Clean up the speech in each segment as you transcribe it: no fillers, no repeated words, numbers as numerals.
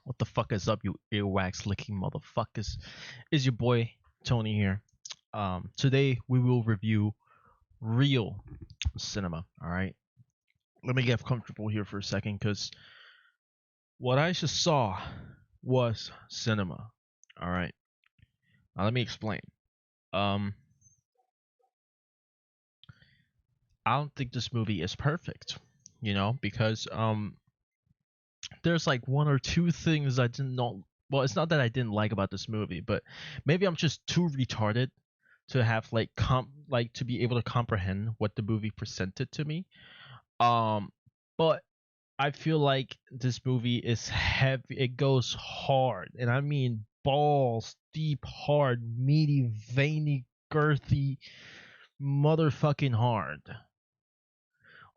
What the fuck is up, you earwax licking motherfuckers? Is your boy Tony here. Today we will review real cinema. All right, let me get comfortable here for a second, because what I just saw was cinema. All right, now let me explain. Um, I don't think this movie is perfect, because there's like one or two things I didn't know. Well, it's not that I didn't like about this movie, but maybe I'm just too retarded to have like to be able to comprehend what the movie presented to me. Um, but I feel like this movie is heavy. It goes hard, and I mean balls deep, hard, meaty, veiny, girthy, motherfucking hard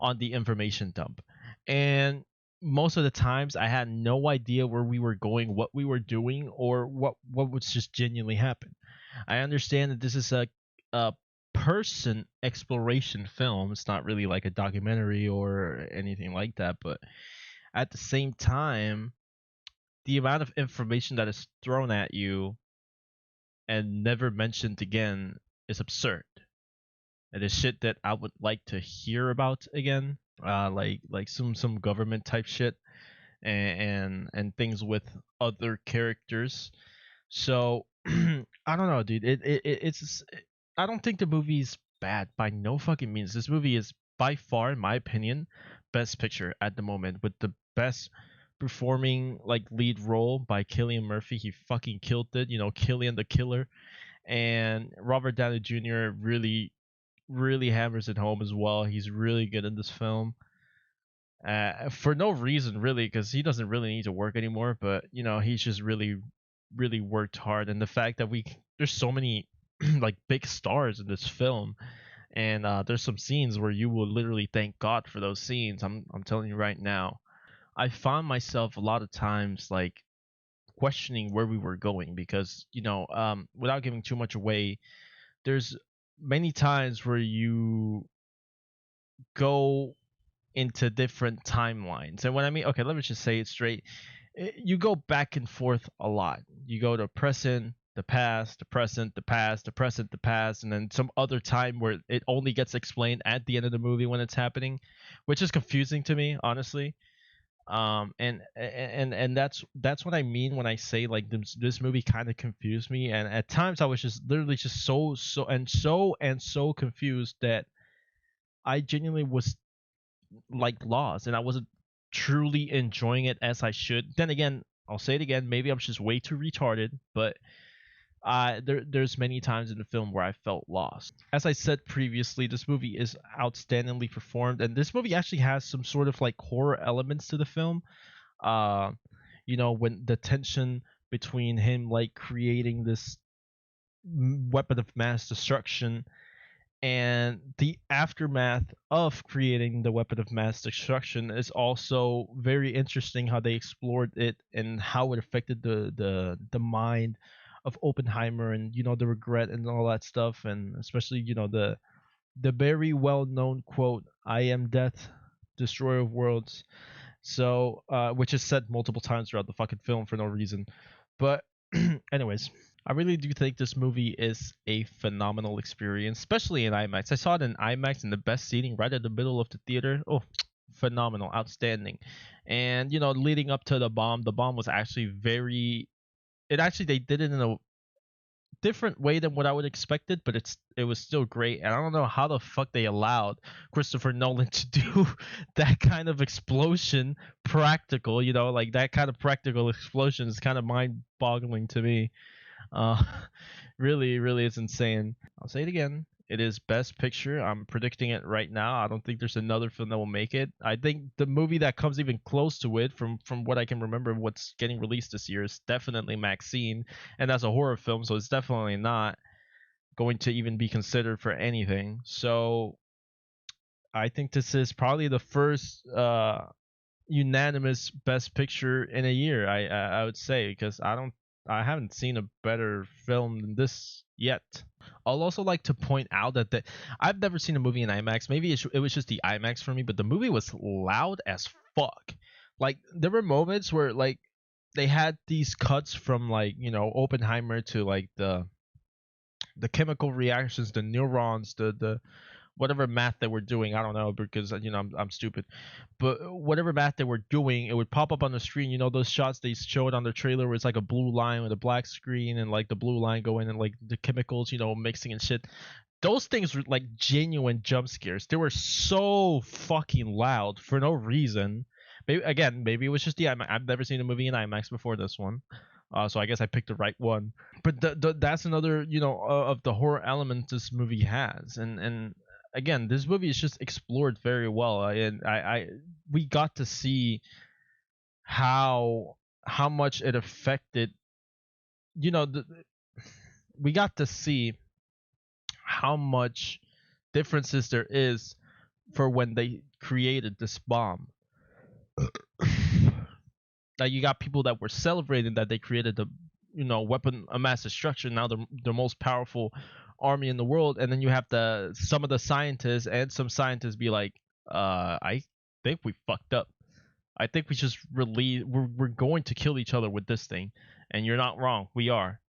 on the information dump. And most of the times I had no idea where we were going, what we were doing, or what would just genuinely happen. I understand that this is a person exploration film. It's not really like a documentary or anything like that, but at the same time, the amount of information that is thrown at you and never mentioned again is absurd. It is shit that I would like to hear about again, like some government type shit, and things with other characters. So I don't know, dude. It's I don't think the movie's bad by no fucking means. This movie is by far, in my opinion, best picture at the moment, with the best performing like lead role by Killian Murphy. He fucking killed it. Killian the Killer, and Robert Downey Jr. really hammers it home as well. He's really good in this film. For no reason really, because he doesn't really need to work anymore. But he's just really worked hard, and the fact that there's so many like big stars in this film, and there's some scenes where you will literally thank God for those scenes. I'm telling you right now. I found myself a lot of times like questioning where we were going, because without giving too much away, there's many times where you go into different timelines. And when I mean, okay, let me just say it straight. You go back and forth a lot. You go to present, the past, the present, the past, the present, the past, and then some other time where it only gets explained at the end of the movie when it's happening, which is confusing to me, honestly. And that's what I mean when I say like this movie kind of confused me, and at times I was just literally just so confused that I genuinely was like lost, and I wasn't truly enjoying it as I should. Then again, I'll say it again, maybe I'm just way too retarded, but there's many times in the film where I felt lost. As I said previously, this movie is outstandingly performed, and this movie actually has some sort of like horror elements to the film. Uh, when the tension between him like creating this weapon of mass destruction and the aftermath of creating the weapon of mass destruction is also very interesting, how they explored it and how it affected the mind of Oppenheimer, and the regret and all that stuff, and especially the very well known quote, "I am death, destroyer of worlds," so which is said multiple times throughout the fucking film for no reason. But anyways, I really do think this movie is a phenomenal experience, especially in IMAX. I saw it in IMAX in the best seating right at the middle of the theater. Oh, phenomenal, outstanding. And leading up to the bomb was actually they did it in a different way than what I would expected, but it was still great. And I don't know how the fuck they allowed Christopher Nolan to do that kind of explosion practical, like that kind of practical explosion is kind of mind-boggling to me. Uh, really, it's insane. I'll say it again. It is Best Picture. I'm predicting it right now. I don't think there's another film that will make it. I think the movie that comes even close to it, from what I can remember, what's getting released this year, is definitely Maxine, and that's a horror film, so it's definitely not going to even be considered for anything. So I think this is probably the first unanimous Best Picture in a year. I would say, because I haven't seen a better film than this yet. I'll also like to point out that I've never seen a movie in IMAX. Maybe it was just the IMAX for me, but the movie was loud as fuck. Like there were moments where like they had these cuts from like, Oppenheimer to like the chemical reactions, the neurons, the whatever math they were doing. I don't know, because I'm stupid, but whatever math they were doing, it would pop up on the screen. Those shots they showed on the trailer where it's like a blue line with a black screen, and like the blue line going and like the chemicals, mixing and shit. Those things were like genuine jump scares. They were so fucking loud for no reason. Maybe it was just the IMAX. I've never seen a movie in IMAX before this one, so I guess I picked the right one. But that's another, of the horror elements this movie has. And again, this movie is just explored very well. And we got to see how much it affected, you know the, we got to see how much differences there is for when they created this bomb. Like, you got people that were celebrating that they created the weapon of mass destruction, now the most powerful army in the world. And then you have some of the scientists, and some scientists be like, I think we fucked up. I think we just we're going to kill each other with this thing. And you're not wrong, we are.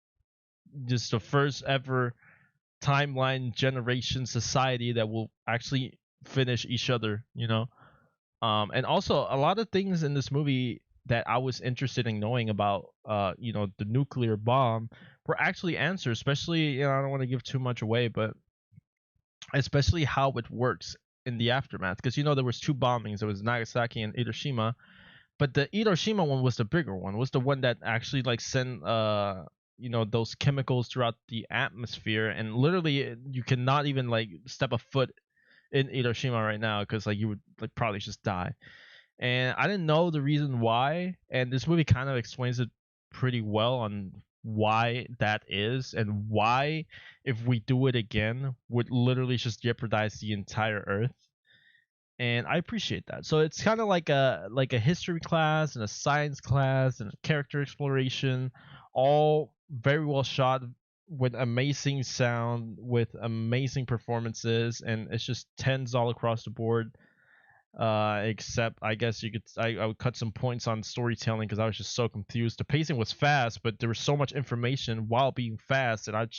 Just the first ever timeline generation society that will actually finish each other. And also, a lot of things in this movie that I was interested in knowing about, the nuclear bomb, were actually answered. Especially, I don't want to give too much away, but especially how it works in the aftermath. Because there was two bombings. There was Nagasaki and Hiroshima, but the Hiroshima one was the bigger one. Was the one that actually like sent those chemicals throughout the atmosphere, and literally you cannot even like step a foot in Hiroshima right now, because like you would like probably just die. And I didn't know the reason why, and this movie kind of explains it pretty well on why that is, and why, if we do it again, would literally just jeopardize the entire earth. And I appreciate that. So it's kind of like a history class and a science class and a character exploration, all very well shot, with amazing sound, with amazing performances, and it's just tens all across the board. Except I guess I would cut some points on storytelling, because I was just so confused. The pacing was fast, but there was so much information while being fast, and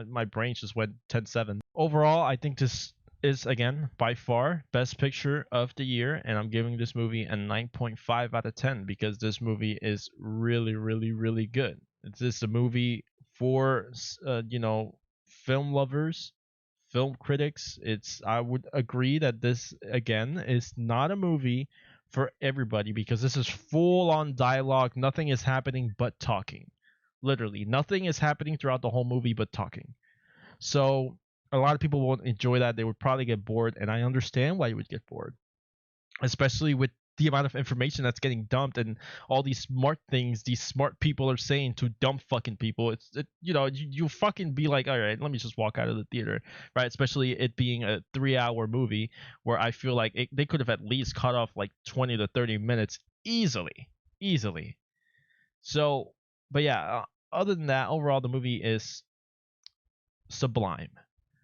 my brain just went 10-7. Overall, I think this is, again, by far best picture of the year, and I'm giving this movie a 9.5 out of 10, because this movie is really, really, really good. It's just a movie for film lovers, film critics. I would agree that this, again, is not a movie for everybody, because this is full on dialogue. Nothing is happening but talking. Literally nothing is happening throughout the whole movie but talking. So a lot of people won't enjoy that. They would probably get bored, and I understand why you would get bored, especially with the amount of information that's getting dumped, and all these smart things these smart people are saying to dumb fucking people. You fucking be like, all right, let me just walk out of the theater, right? Especially it being a 3-hour movie, where I feel like they could have at least cut off like 20 to 30 minutes easily. So, but yeah, other than that, overall the movie is sublime.